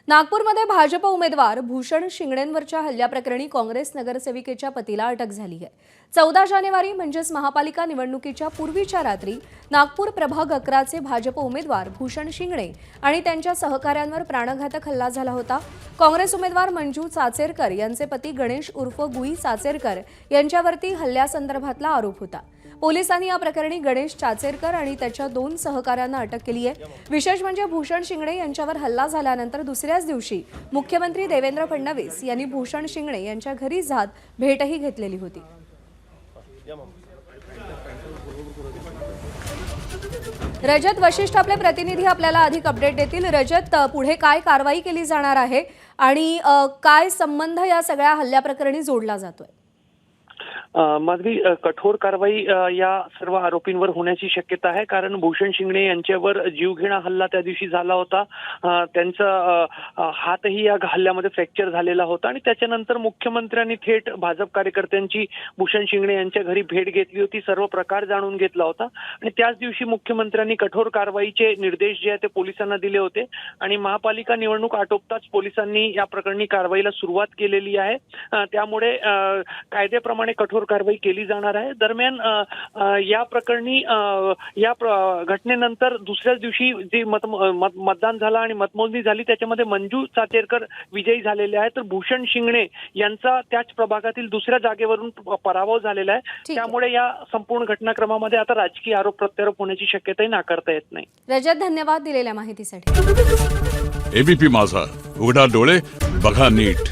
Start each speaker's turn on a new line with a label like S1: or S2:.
S1: नागपूरमध्ये भाजप उमेदवार भूषण शिंगणेंवरच्या हल्ल्याप्रकरणी काँग्रेस नगरसेविकेच्या पतीला अटक झाली आहे। 14 जानेवारी म्हणजेच महापालिका निवडणुकीच्या पूर्वीच्या रात्री नागपूर प्रभाग 11चे भाजप उमेदवार भूषण शिंगणे आणि त्यांच्या सहकाऱ्यांवर प्राणघातक हल्ला झाला होता। काँग्रेस उमेदवार मंजू चाचेरकर यांचे पती गणेश उर्फ गुई चाचेरकर यांच्यावरती हल्ल्यासंदर्भातला आरोप होता। पोलिसांनी या प्रकरणी गणेश चाचेरकर आणि त्याच्या 2 सहकाऱ्यांना अटक केली आहे। विशेष म्हणजे भूषण शिंगणे यांच्यावर हल्ला झाल्यानंतर दुसऱ्याच दिवशी मुख्यमंत्री देवेंद्र फडणवीस यांनी भूषण शिंगणे यांच्या घरी जात भेटही घेतलेली होती। रजत वशिष्ठ आपले प्रतिनिधी आपल्याला अधिक अपडेट देतील। रजत, पुढे काय कारवाई केली जाणार आहे आणि काय संबंध या सगळ्या हल्ल्याप्रकरणी जोडला जातोय?
S2: माधवी, कठोर कारवाई या सर्व आरोपींवर होण्याची शक्यता आहे, कारण भूषण शिंगणे यांच्यावर जीवघेणा हल्ला त्या दिवशी झाला होता। त्यांचा हातही या हल्ल्यामध्ये फ्रॅक्चर झालेला होता आणि त्याच्यानंतर मुख्यमंत्र्यांनी थेट भाजप कार्यकर्त्यांची भूषण शिंगणे यांच्या घरी भेट घेतली होती, सर्व प्रकार जाणून घेतला होता आणि त्याच दिवशी मुख्यमंत्र्यांनी कठोर कारवाईचे निर्देश जे आहे ते पोलिसांना दिले होते आणि महापालिका निवडणूक आटोपताच पोलिसांनी या प्रकरणी कारवाईला सुरुवात केलेली आहे। त्यामुळे कायद्याप्रमाणे कठोर कारवाई केली जाणार आहे। दरम्यान या प्रकरणी या घटनेनंतर दुसऱ्याच दिवशी जे मतदान झालं आणि मतमोजणी झाली त्याच्यामध्ये मंजू चाचेरकर विजयी झालेले आहेत, तर भूषण शिंगणे यांचा त्याच प्रभागातील दुसऱ्या जागेवरून पराभव झालेला आहे। त्यामुळे या संपूर्ण घटनाक्रमामध्ये आता राजकीय आरोप प्रत्यारोप होण्याची शक्यताही नाकारता येत नाही।
S1: रजत, धन्यवाद दिलेल्या माहितीसाठी।
S3: एबीपी माझा, उघडा डोळे बघा नीट।